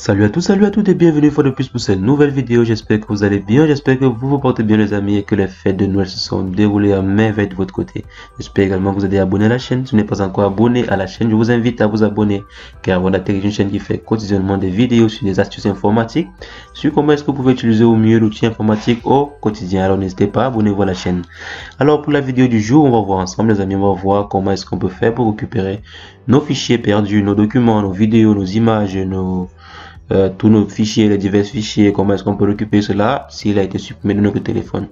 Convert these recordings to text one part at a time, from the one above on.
Salut à tous, salut à toutes et bienvenue une fois de plus pour cette nouvelle vidéo. J'espère que vous allez bien, j'espère que vous vous portez bien les amis et que les fêtes de Noël se sont déroulées à merveille de votre côté. J'espère également que vous êtes abonné à la chaîne. Si vous n'êtes pas encore abonné à la chaîne, je vous invite à vous abonner car voilà, c'est une chaîne qui fait quotidiennement des vidéos sur des astuces informatiques, sur comment est-ce que vous pouvez utiliser au mieux l'outil informatique au quotidien. Alors n'hésitez pas, abonnez-vous à la chaîne. Alors pour la vidéo du jour, on va voir ensemble les amis, on va voir comment est-ce qu'on peut faire pour récupérer nos fichiers perdus, nos documents, nos vidéos, nos images, tous nos fichiers, les divers fichiers, comment est-ce qu'on peut récupérer cela s'il a été supprimé de notre téléphone.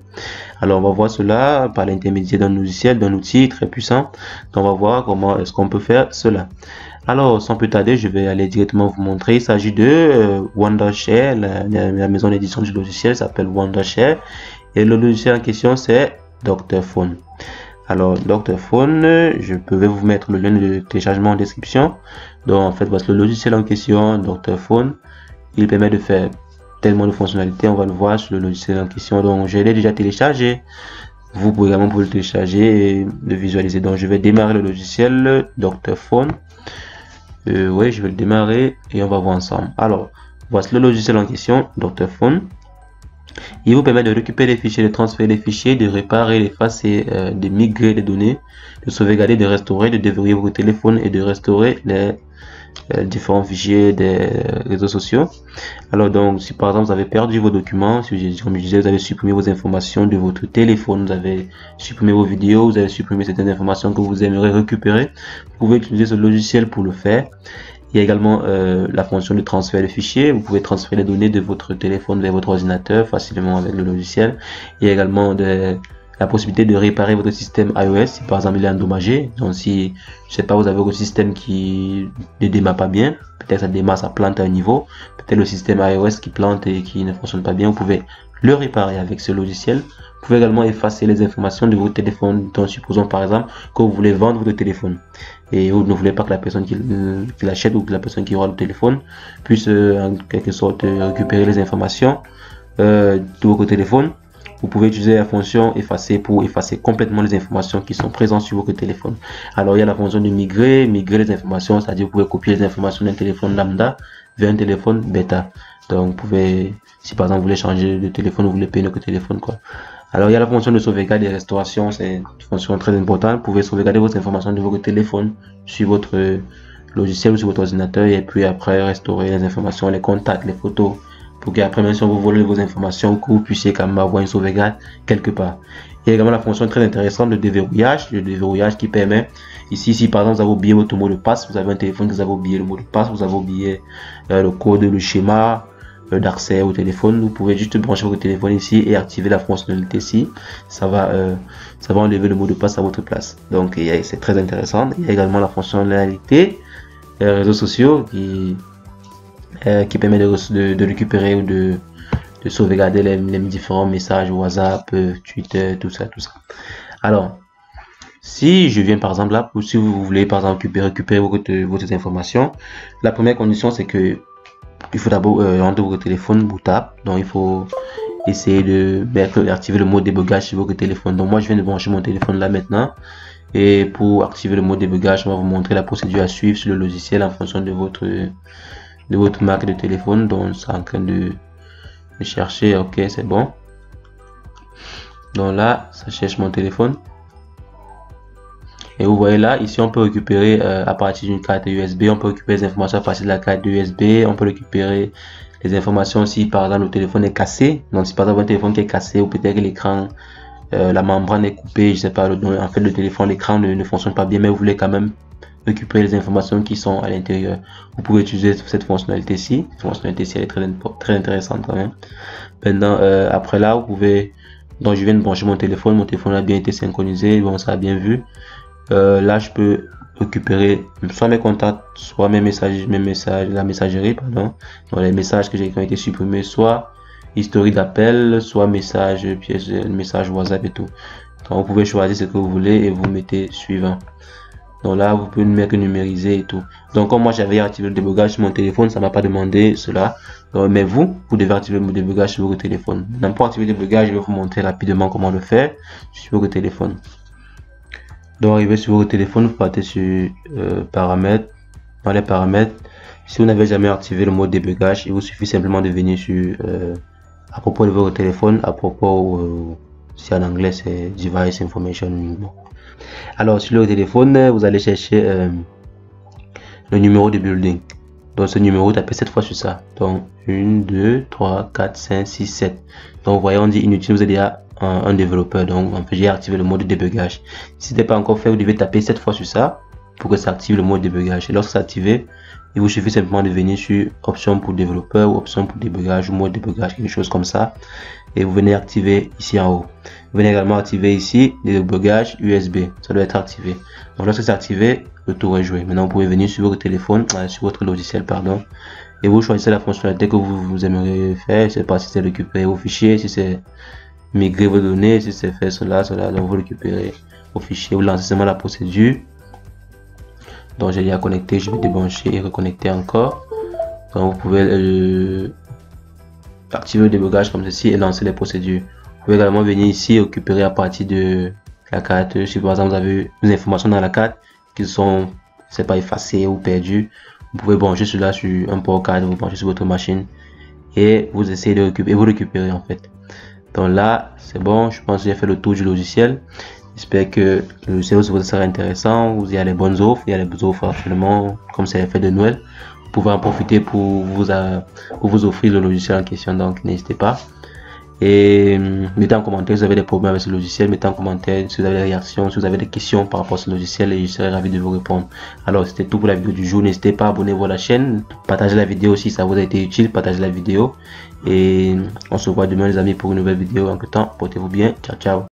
Alors on va voir cela par l'intermédiaire d'un logiciel, d'un outil très puissant. Donc on va voir comment est-ce qu'on peut faire cela. Alors sans plus tarder, je vais aller directement vous montrer. Il s'agit de Wondershare, la maison d'édition du logiciel s'appelle Wondershare et le logiciel en question c'est Dr.Phone. Alors Dr.Phone, je peux vous mettre le lien de téléchargement en description. Donc en fait voici le logiciel en question, Dr.Phone. Il permet de faire tellement de fonctionnalités, on va le voir sur le logiciel en question. Donc je l'ai déjà téléchargé, vous pouvez également le télécharger et le visualiser. Donc je vais démarrer le logiciel Dr.Phone. Oui, je vais le démarrer et on va voir ensemble. Alors voici le logiciel en question, Dr.Phone. Il vous permet de récupérer les fichiers, de transférer les fichiers, de réparer, d'effacer, de migrer les données, de sauvegarder, de restaurer, de déverrouiller votre téléphone et de restaurer les différents fichiers des réseaux sociaux. Alors donc si par exemple vous avez perdu vos documents, comme je disais, vous avez supprimé vos informations de votre téléphone, vous avez supprimé vos vidéos, vous avez supprimé certaines informations que vous aimeriez récupérer, vous pouvez utiliser ce logiciel pour le faire. Il y a également la fonction de transfert de fichiers. Vous pouvez transférer les données de votre téléphone vers votre ordinateur facilement avec le logiciel. Il y a également la possibilité de réparer votre système iOS si par exemple il est endommagé. Donc si, je sais pas, vous avez un système qui ne démarre pas bien, peut-être ça démarre, ça plante à un niveau, peut-être le système iOS qui plante et qui ne fonctionne pas bien, vous pouvez le réparer avec ce logiciel. Vous pouvez également effacer les informations de votre téléphone. Donc supposons par exemple que vous voulez vendre votre téléphone et vous ne voulez pas que la personne qui l'achète ou que la personne qui aura le téléphone puisse en quelque sorte récupérer les informations de votre téléphone. Vous pouvez utiliser la fonction effacer pour effacer complètement les informations qui sont présentes sur votre téléphone. Alors il y a la fonction de migrer les informations, c'est-à-dire vous pouvez copier les informations d'un téléphone lambda vers un téléphone bêta. Donc vous pouvez, si par exemple vous voulez changer de téléphone, vous voulez payer notre téléphone quoi. Alors il y a la fonction de sauvegarde et restauration, c'est une fonction très importante. Vous pouvez sauvegarder vos informations de votre téléphone sur votre logiciel ou sur votre ordinateur et puis après restaurer les informations, les contacts, les photos, pour qu'après même si on vous vole vos informations, que vous puissiez quand même avoir une sauvegarde quelque part. Il y a également la fonction très intéressante de déverrouillage, qui permet ici, si par exemple vous avez oublié votre mot de passe, vous avez un téléphone que vous avez oublié le mot de passe, vous avez oublié le code, le schéma d'accès au téléphone, vous pouvez juste brancher votre téléphone ici et activer la fonctionnalité ici. Ça va enlever le mot de passe à votre place. Donc c'est très intéressant. Il y a également la fonctionnalité réseaux sociaux qui permet de récupérer ou de sauvegarder les différents messages WhatsApp, Twitter, tout ça. Alors si je viens par exemple là, ou si vous voulez par exemple récupérer votre informations, la première condition c'est que il faut d'abord rendre votre téléphone bootable. Donc il faut essayer d'activer le mode débugage sur votre téléphone. Donc moi je viens de brancher mon téléphone là maintenant, et pour activer le mode débugage on va vous montrer la procédure à suivre sur le logiciel en fonction de votre marque de téléphone. Donc c'est en train de chercher. Ok, c'est bon. Donc là ça cherche mon téléphone. Et vous voyez là, ici on peut récupérer à partir d'une carte USB, on peut récupérer les informations à partir de la carte USB, on peut récupérer les informations si par exemple le téléphone est cassé. Donc si par exemple un téléphone qui est cassé ou peut-être que l'écran, la membrane est coupée, je sais pas, en fait le téléphone, l'écran ne fonctionne pas bien, mais vous voulez quand même récupérer les informations qui sont à l'intérieur. Vous pouvez utiliser cette fonctionnalité-ci. Cette fonctionnalité-ci elle est très intéressante quand même. Maintenant après là, vous pouvez, donc je viens de brancher mon téléphone a bien été synchronisé, bon ça a bien vu. Là je peux récupérer soit mes contacts, soit mes messages, la messagerie pardon, donc les messages qui ont été supprimés, soit historique d'appel, soit message WhatsApp et tout. Donc vous pouvez choisir ce que vous voulez et vous mettez suivant. Donc là vous pouvez mettre numériser et tout. Donc comme moi j'avais activé le débugage sur mon téléphone, ça m'a pas demandé cela. Donc, mais vous devez activer le débugage sur votre téléphone. Donc pour activer le débugage, je vais vous montrer rapidement comment le faire sur votre téléphone. Donc arrivé sur votre téléphone, vous partez sur paramètres. Dans les paramètres, Si vous n'avez jamais activé le mode débugage, il vous suffit simplement de venir sur à propos de votre téléphone, à propos si en anglais c'est Device Information. Alors sur le téléphone, vous allez chercher le numéro de building. Donc ce numéro, tapez 7 fois sur ça. Donc 1, 2, 3, 4, 5, 6, 7. Donc vous voyez, on dit inutile, vous êtes déjà un développeur. Donc en fait, j'ai activé le mode de débugage. Si ce n'est pas encore fait, vous devez taper 7 fois sur ça pour que ça active le mode débugage. Et lorsque c'est activé, il vous suffit simplement de venir sur option pour développeur ou option pour débugage ou mode débugage, quelque chose comme ça. Et vous venez activer ici en haut. Vous venez également activer ici le débugage USB. Ça doit être activé. Donc lorsque c'est activé, le tour est joué. Maintenant, vous pouvez venir sur votre téléphone, sur votre logiciel, pardon, et vous choisissez la fonctionnalité que vous aimeriez faire. Je ne sais pas si c'est récupérer vos fichiers, si c'est migrer vos données, si c'est faire cela. Donc vous récupérez vos fichiers, vous lancez seulement la procédure. Donc j'ai déjà connecté, je vais débrancher et reconnecter encore. Donc vous pouvez activer le débugage comme ceci et lancer les procédures. Vous pouvez également venir ici et récupérer à partir de la carte. Si par exemple vous avez une information dans la carte qui sont, c'est pas effacées ou perdues, vous pouvez brancher cela sur un port carte, vous branchez sur votre machine et vous essayez de récupérer, et vous récupérez en fait. Donc là c'est bon, je pense que j'ai fait le tour du logiciel. J'espère que le logiciel vous sera intéressant. Il y a les bonnes offres, il y a les offres actuellement, comme c'est les fêtes de Noël. Vous pouvez en profiter pour vous offrir le logiciel en question, donc n'hésitez pas. Et mettez en commentaire si vous avez des problèmes avec ce logiciel, mettez en commentaire si vous avez des réactions, si vous avez des questions par rapport à ce logiciel et je serai ravi de vous répondre. Alors c'était tout pour la vidéo du jour, n'hésitez pas à abonner-vous à la chaîne, partagez la vidéo si ça vous a été utile, partagez la vidéo et on se voit demain les amis pour une nouvelle vidéo. En tout temps, portez-vous bien, ciao ciao.